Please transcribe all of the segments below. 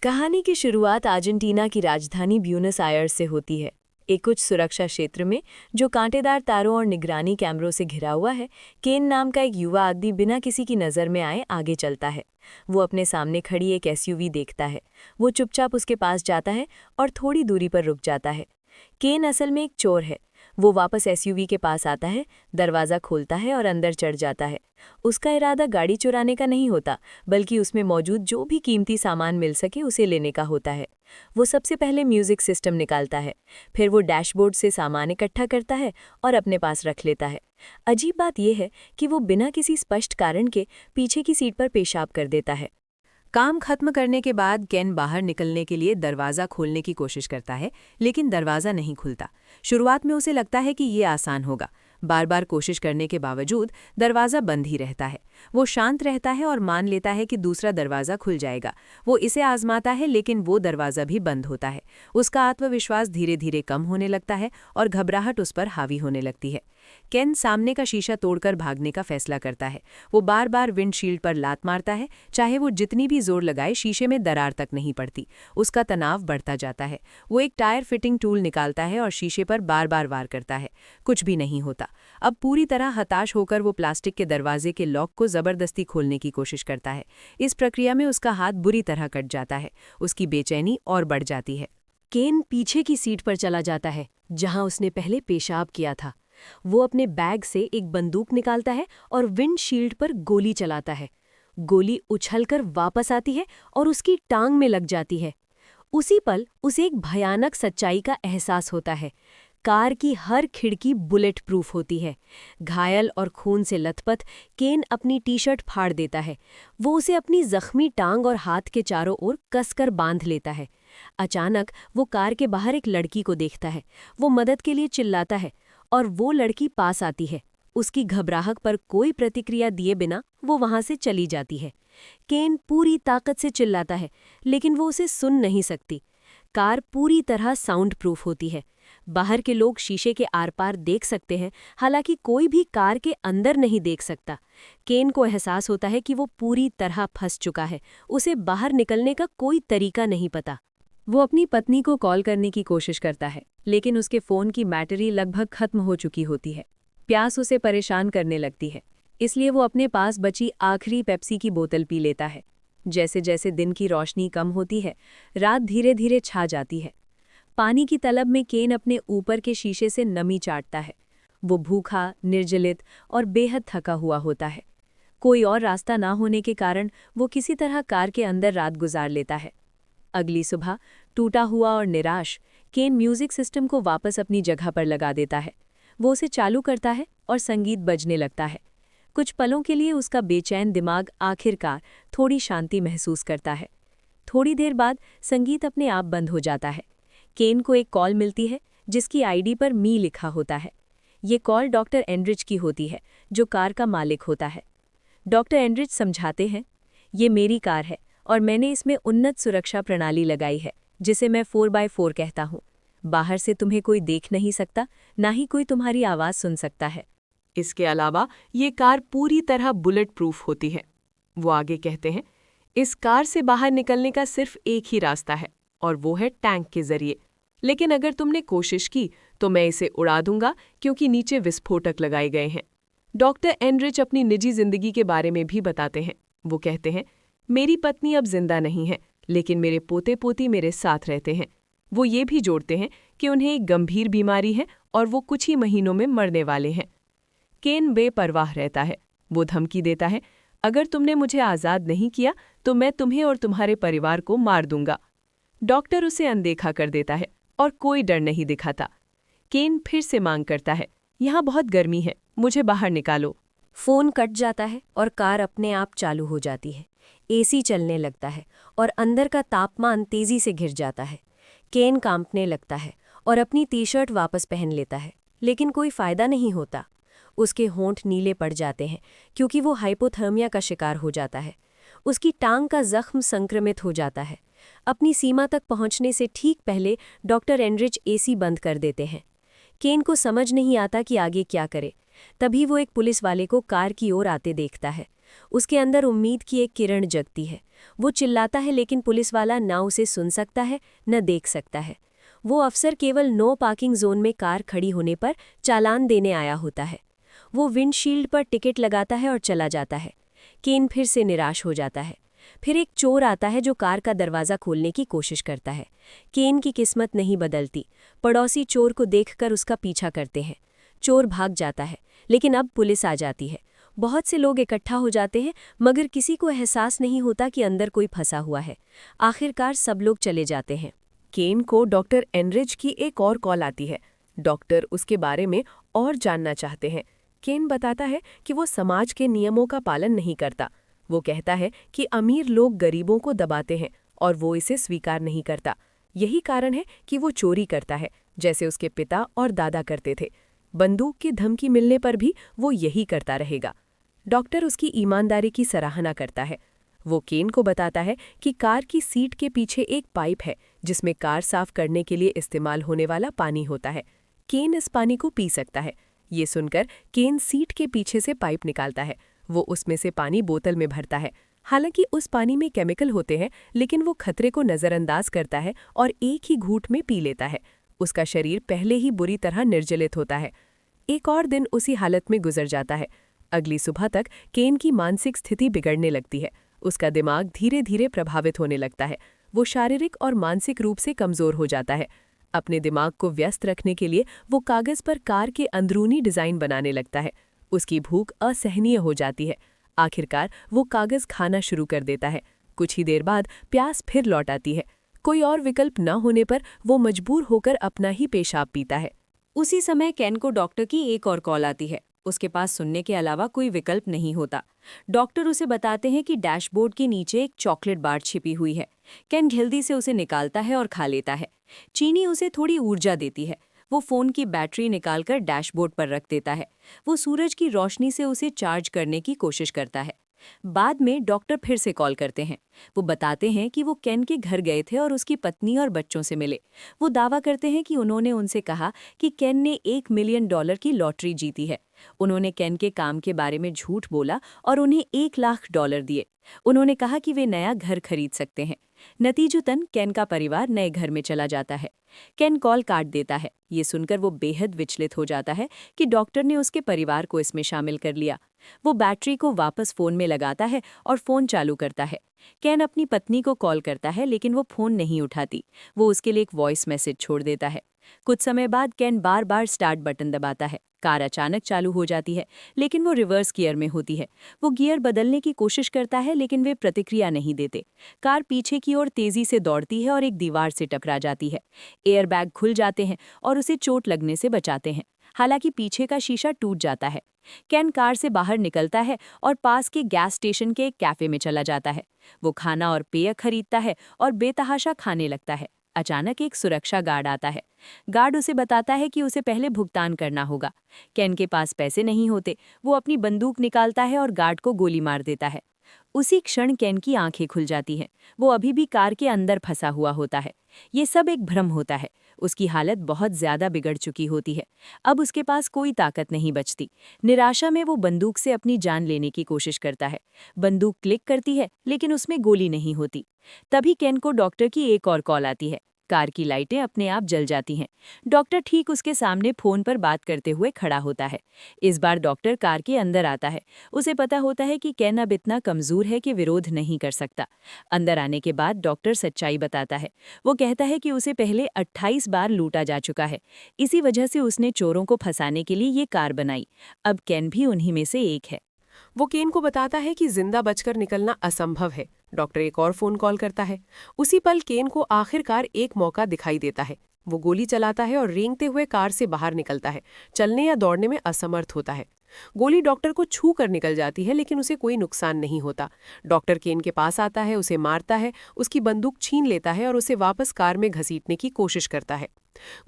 कहानी की शुरुआत अर्जेंटीना की राजधानी ब्यूनस आयर्स से होती है। एक कुछ सुरक्षा क्षेत्र में जो कांटेदार तारों और निगरानी कैमरों से घिरा हुआ है, केन नाम का एक युवा आदमी बिना किसी की नज़र में आए आगे चलता है। वो अपने सामने खड़ी एक एसयूवी देखता है। वो चुपचाप उसके पास जाता है और थोड़ी दूरी पर रुक जाता है। केन असल में एक चोर है। वो वापस एसयूवी के पास आता है, दरवाज़ा खोलता है और अंदर चढ़ जाता है। उसका इरादा गाड़ी चुराने का नहीं होता, बल्कि उसमें मौजूद जो भी कीमती सामान मिल सके उसे लेने का होता है। वो सबसे पहले म्यूजिक सिस्टम निकालता है, फिर वो डैशबोर्ड से सामान इकट्ठा करता है और अपने पास रख लेता है। अजीब बात यह है कि वो बिना किसी स्पष्ट कारण के पीछे की सीट पर पेशाब कर देता है। काम खत्म करने के बाद केन बाहर निकलने के लिए दरवाज़ा खोलने की कोशिश करता है, लेकिन दरवाज़ा नहीं खुलता। शुरुआत में उसे लगता है कि ये आसान होगा। बार बार कोशिश करने के बावजूद दरवाज़ा बंद ही रहता है। वो शांत रहता है और मान लेता है कि दूसरा दरवाज़ा खुल जाएगा। वो इसे आजमाता है, लेकिन वो दरवाज़ा भी बंद होता है। उसका आत्मविश्वास धीरे धीरे कम होने लगता है और घबराहट उस पर हावी होने लगती है। केन सामने का शीशा तोड़कर भागने का फैसला करता है। वो बार बार विंडशील्ड पर लात मारता है। चाहे वो जितनी भी जोर लगाए, शीशे में दरार तक नहीं पड़ती। उसका तनाव बढ़ता जाता है। वो एक टायर फिटिंग टूल निकालता है और शीशे पर बार बार वार करता है। कुछ भी नहीं होता। अब पूरी तरह हताश होकर वो प्लास्टिक के दरवाजे के लॉक को जबरदस्ती खोलने की कोशिश करता है। इस प्रक्रिया में उसका हाथ बुरी तरह कट जाता है। उसकी बेचैनी और बढ़ जाती है। केन पीछे की सीट पर चला जाता है, जहां उसने पहले पेशाब किया था। वो अपने बैग से एक बंदूक निकालता है और विंडशील्ड पर गोली चलाता है। गोली उछलकर वापस आती है और उसकी टांग में लग जाती है। उसी पल उसे एक भयानक सच्चाई का एहसास होता है। कार की हर खिड़की बुलेट प्रूफ होती है। घायल और खून से लथपथ केन अपनी टी-शर्ट फाड़ देता है। वो उसे अपनी जख्मी टांग और हाथ के चारों ओर कसकर बांध लेता है। अचानक वो कार के बाहर एक लड़की को देखता है। वो मदद के लिए चिल्लाता है और वो लड़की पास आती है। उसकी घबराहट पर कोई प्रतिक्रिया दिए बिना वो वहां से चली जाती है। केन पूरी ताकत से चिल्लाता है, लेकिन वो उसे सुन नहीं सकती। कार पूरी तरह साउंड प्रूफ होती है। बाहर के लोग शीशे के आर पार देख सकते हैं, हालांकि कोई भी कार के अंदर नहीं देख सकता। केन को एहसास होता है कि वो पूरी तरह फंस चुका है। उसे बाहर निकलने का कोई तरीका नहीं पता। वो अपनी पत्नी को कॉल करने की कोशिश करता है, लेकिन उसके फ़ोन की बैटरी लगभग खत्म हो चुकी होती है। प्यास उसे परेशान करने लगती है, इसलिए वो अपने पास बची आखिरी पेप्सी की बोतल पी लेता है। जैसे जैसे दिन की रोशनी कम होती है, रात धीरे धीरे छा जाती है। पानी की तलब में केन अपने ऊपर के शीशे से नमी चाटता है। वो भूखा, निर्जलित और बेहद थका हुआ होता है। कोई और रास्ता ना होने के कारण वो किसी तरह कार के अंदर रात गुजार लेता है। अगली सुबह, टूटा हुआ और निराश, केन म्यूजिक सिस्टम को वापस अपनी जगह पर लगा देता है। वो उसे चालू करता है और संगीत बजने लगता है। कुछ पलों के लिए उसका बेचैन दिमाग आखिरकार थोड़ी शांति महसूस करता है। थोड़ी देर बाद संगीत अपने आप बंद हो जाता है। केन को एक कॉल मिलती है, जिसकी आईडी पर मी लिखा होता है। ये कॉल डॉक्टर एंड्रिच की होती है, जो कार का मालिक होता है। डॉक्टर एंड्रिच समझाते हैं, ये मेरी कार है और मैंने इसमें उन्नत सुरक्षा प्रणाली लगाई है, जिसे मैं 4x4 कहता हूँ। बाहर से तुम्हें कोई देख नहीं सकता, ना ही कोई तुम्हारी आवाज़ सुन सकता है। इसके अलावा ये कार पूरी तरह बुलेट प्रूफ होती है। वो आगे कहते हैं, इस कार से बाहर निकलने का सिर्फ एक ही रास्ता है, और वो है टैंक के जरिए। लेकिन अगर तुमने कोशिश की तो मैं इसे उड़ा दूंगा, क्योंकि नीचे विस्फोटक लगाए गए हैं। डॉक्टर एनरिच अपनी निजी जिंदगी के बारे में भी बताते हैं। वो कहते हैं, मेरी पत्नी अब जिंदा नहीं है, लेकिन मेरे पोते पोती मेरे साथ रहते हैं। वो ये भी जोड़ते हैं कि उन्हें एक गंभीर बीमारी है और वो कुछ ही महीनों में मरने वाले हैं। केन बेपरवाह रहता है। वो धमकी देता है, अगर तुमने मुझे आज़ाद नहीं किया तो मैं तुम्हें और तुम्हारे परिवार को मार दूंगा। डॉक्टर उसे अनदेखा कर देता है और कोई डर नहीं दिखाता। केन फिर से मांग करता है, यहाँ बहुत गर्मी है, मुझे बाहर निकालो। फ़ोन कट जाता है और कार अपने आप चालू हो जाती है। एसी चलने लगता है और अंदर का तापमान तेज़ी से गिर जाता है। केन कांपने लगता है और अपनी टी-शर्ट वापस पहन लेता है, लेकिन कोई फ़ायदा नहीं होता। उसके होंठ नीले पड़ जाते हैं, क्योंकि वो हाइपोथर्मिया का शिकार हो जाता है। उसकी टांग का जख्म संक्रमित हो जाता है। अपनी सीमा तक पहुंचने से ठीक पहले डॉक्टर एनरिच एसी बंद कर देते हैं। केन को समझ नहीं आता कि आगे क्या करे। तभी वो एक पुलिस वाले को कार की ओर आते देखता है। उसके अंदर उम्मीद की एक किरण जगती है। वो चिल्लाता है लेकिन पुलिस वाला ना उसे सुन सकता है न देख सकता है। वो अफसर केवल नो पार्किंग जोन में कार खड़ी होने पर चालान देने आया होता है। वो विंडशील्ड पर टिकट लगाता है और चला जाता है। केन फिर से निराश हो जाता है। फिर एक चोर आता है जो कार का दरवाज़ा खोलने की कोशिश करता है। केन की किस्मत नहीं बदलती। पड़ोसी चोर को देखकर उसका पीछा करते हैं। चोर भाग जाता है, लेकिन अब पुलिस आ जाती है। बहुत से लोग इकट्ठा हो जाते हैं, मगर किसी को एहसास नहीं होता कि अंदर कोई फंसा हुआ है। आखिरकार सब लोग चले जाते हैं। केन को डॉक्टर एनरिच की एक और कॉल आती है। डॉक्टर उसके बारे में और जानना चाहते हैं। केन बताता है कि वो समाज के नियमों का पालन नहीं करता। वो कहता है कि अमीर लोग गरीबों को दबाते हैं और वो इसे स्वीकार नहीं करता। यही कारण है कि वो चोरी करता है, जैसे उसके पिता और दादा करते थे। बंदूक की धमकी मिलने पर भी वो यही करता रहेगा। डॉक्टर उसकी ईमानदारी की सराहना करता है। वो केन को बताता है कि कार की सीट के पीछे एक पाइप है जिसमें कार साफ करने के लिए इस्तेमाल होने वाला पानी होता है। केन इस पानी को पी सकता है। ये सुनकर केन सीट के पीछे से पाइप निकालता है। वो उसमें से पानी बोतल में भरता है। हालांकि उस पानी में केमिकल होते हैं, लेकिन वो खतरे को नज़रअंदाज करता है और एक ही घूंट में पी लेता है। उसका शरीर पहले ही बुरी तरह निर्जलित होता है। एक और दिन उसी हालत में गुजर जाता है। अगली सुबह तक केन की मानसिक स्थिति बिगड़ने लगती है। उसका दिमाग धीरे धीरे प्रभावित होने लगता है। वो शारीरिक और मानसिक रूप से कमज़ोर हो जाता है। अपने दिमाग को व्यस्त रखने के लिए वो कागज़ पर कार के अंदरूनी डिज़ाइन बनाने लगता है। उसकी भूख असहनीय हो जाती है। आखिरकार वो कागज़ खाना शुरू कर देता है। कुछ ही देर बाद प्यास फिर लौट आती है। कोई और विकल्प न होने पर वो मजबूर होकर अपना ही पेशाब पीता है। उसी समय केन को डॉक्टर की एक और कॉल आती है। उसके पास सुनने के अलावा कोई विकल्प नहीं होता। डॉक्टर उसे बताते हैं कि डैशबोर्ड के नीचे एक चॉकलेट बार छिपी हुई है। केन जल्दी से उसे निकालता है और खा लेता है। चीनी उसे थोड़ी ऊर्जा देती है। वो फ़ोन की बैटरी निकालकर डैशबोर्ड पर रख देता है। वो सूरज की रोशनी से उसे चार्ज करने की कोशिश करता है। बाद में डॉक्टर फिर से कॉल करते हैं। वो बताते हैं कि वो केन के घर गए थे और उसकी पत्नी और बच्चों से मिले। वो दावा करते हैं कि उन्होंने उनसे कहा कि केन ने $1 मिलियन की लॉटरी जीती है। उन्होंने केन के काम के बारे में झूठ बोला और उन्हें $1 लाख दिए। उन्होंने कहा कि वे नया घर खरीद सकते हैं। नतीजतन केन का परिवार नए घर में चला जाता है। केन कॉल काट देता है। ये सुनकर वो बेहद विचलित हो जाता है कि डॉक्टर ने उसके परिवार को इसमें शामिल कर लिया। वो बैटरी को वापस फ़ोन में लगाता है और फ़ोन चालू करता है। केन अपनी पत्नी को कॉल करता है, लेकिन वो फ़ोन नहीं उठाती। वो उसके लिए एक वॉइस मैसेज छोड़ देता है। कुछ समय बाद केन बार बार स्टार्ट बटन दबाता है। कार अचानक चालू हो जाती है, लेकिन वो रिवर्स गियर में होती है। वो गियर बदलने की कोशिश करता है, लेकिन वे प्रतिक्रिया नहीं देते। कार पीछे की ओर तेजी से दौड़ती है और एक दीवार से टकरा जाती है। एयरबैग खुल जाते हैं और उसे चोट लगने से बचाते हैं। हालांकि पीछे का शीशा टूट जाता है। केन कार से बाहर निकलता है और पास के गैस स्टेशन के एक कैफे में चला जाता है। वो खाना और पेय खरीदता है और बेतहाशा खाने लगता है। अचानक एक सुरक्षा गार्ड आता है। गार्ड उसे बताता है कि उसे पहले भुगतान करना होगा। केन के पास पैसे नहीं होते। वो अपनी बंदूक निकालता है और गार्ड को गोली मार देता है। उसी क्षण केन की आंखें खुल जाती हैं। वो अभी भी कार के अंदर फंसा हुआ होता है। ये सब एक भ्रम होता है। उसकी हालत बहुत ज्यादा बिगड़ चुकी होती है। अब उसके पास कोई ताकत नहीं बचती। निराशा में वो बंदूक से अपनी जान लेने की कोशिश करता है। बंदूक क्लिक करती है, लेकिन उसमें गोली नहीं होती। तभी केन को डॉक्टर की एक और कॉल आती है। कार की लाइटें अपने आप जल जाती हैं। डॉक्टर ठीक उसके सामने फोन पर बात करते हुए खड़ा होता है। इस बार डॉक्टर कार के अंदर आता है। उसे पता होता है कि केन अब इतना कमजोर है कि विरोध नहीं कर सकता। अंदर आने के बाद डॉक्टर सच्चाई बताता है। वो कहता है कि उसे पहले 28 बार लूटा जा चुका है। इसी वजह से उसने चोरों को फंसाने के लिए ये कार बनाई। अब केन भी उन्हीं में से एक है। वो केन को बताता है कि जिंदा बचकर निकलना असंभव है। डॉक्टर एक और फोन कॉल करता है। उसी पल केन को आखिरकार एक मौका दिखाई देता है। वो गोली चलाता है और रेंगते हुए कार से बाहर निकलता है। चलने या दौड़ने में असमर्थ होता है। गोली डॉक्टर को छू कर निकल जाती है, लेकिन उसे कोई नुकसान नहीं होता। डॉक्टर केन के पास आता है, उसे मारता है, उसकी बंदूक छीन लेता है और उसे वापस कार में घसीटने की कोशिश करता है।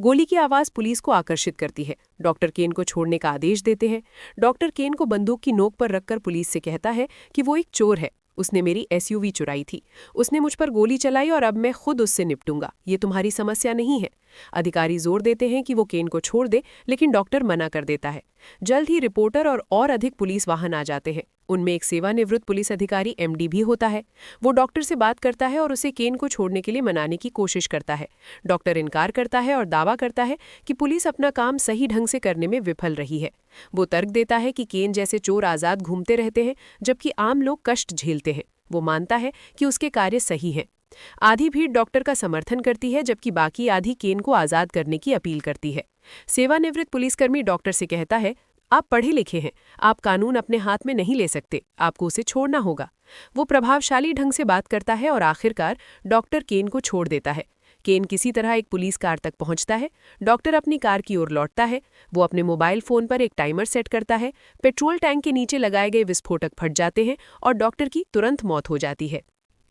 गोली की आवाज़ पुलिस को आकर्षित करती है। डॉक्टर केन को छोड़ने का आदेश देते हैं। डॉक्टर केन को बंदूक की नोक पर रखकर पुलिस से कहता है कि वो एक चोर है। उसने मेरी एसयूवी चुराई थी। उसने मुझ पर गोली चलाई और अब मैं खुद उससे निपटूंगा। ये तुम्हारी समस्या नहीं है। अधिकारी जोर देते हैं कि वो केन को छोड़ दे, लेकिन डॉक्टर मना कर देता है। जल्द ही रिपोर्टर और अधिक पुलिस वाहन आ जाते हैं। उनमें एक सेवानिवृत्त पुलिस अधिकारी एमडी भी होता है। वो डॉक्टर से बात करता है और उसे केन को छोड़ने के लिए मनाने की कोशिश करता है। डॉक्टर इनकार करता है और दावा करता है कि पुलिस अपना काम सही ढंग से करने में विफल रही है। वो तर्क देता है कि केन जैसे चोर आज़ाद घूमते रहते हैं जबकि आम लोग कष्ट झेलते हैं। वो मानता है कि उसके कार्य सही हैं। आधी भीड़ डॉक्टर का समर्थन करती है जबकि बाकी आधी केन को आज़ाद करने की अपील करती है। सेवानिवृत्त पुलिसकर्मी डॉक्टर से कहता है, आप पढ़े लिखे हैं, आप कानून अपने हाथ में नहीं ले सकते, आपको उसे छोड़ना होगा। वो प्रभावशाली ढंग से बात करता है और आखिरकार डॉक्टर केन को छोड़ देता है। केन किसी तरह एक पुलिस कार तक पहुंचता है। डॉक्टर अपनी कार की ओर लौटता है। वो अपने मोबाइल फोन पर एक टाइमर सेट करता है। पेट्रोल टैंक के नीचे लगाए गए विस्फोटक फट जाते हैं और डॉक्टर की तुरंत मौत हो जाती है।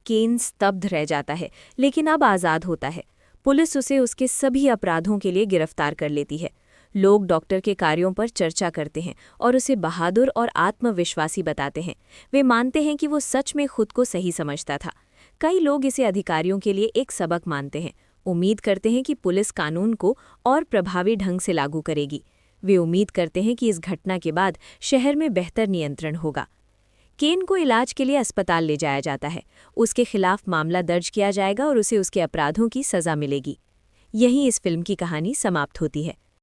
केन स्तब्ध रह जाता है, लेकिन अब आज़ाद होता है। पुलिस उसे उसके सभी अपराधों के लिए गिरफ्तार कर लेती है। लोग डॉक्टर के कार्यों पर चर्चा करते हैं और उसे बहादुर और आत्मविश्वासी बताते हैं। वे मानते हैं कि वो सच में खुद को सही समझता था। कई लोग इसे अधिकारियों के लिए एक सबक मानते हैं। उम्मीद करते हैं कि पुलिस कानून को और प्रभावी ढंग से लागू करेगी। वे उम्मीद करते हैं कि इस घटना के बाद शहर में बेहतर नियंत्रण होगा। केन को इलाज के लिए अस्पताल ले जाया जाता है। उसके खिलाफ मामला दर्ज किया जाएगा और उसे उसके अपराधों की सज़ा मिलेगी। यहीं इस फिल्म की कहानी समाप्त होती है।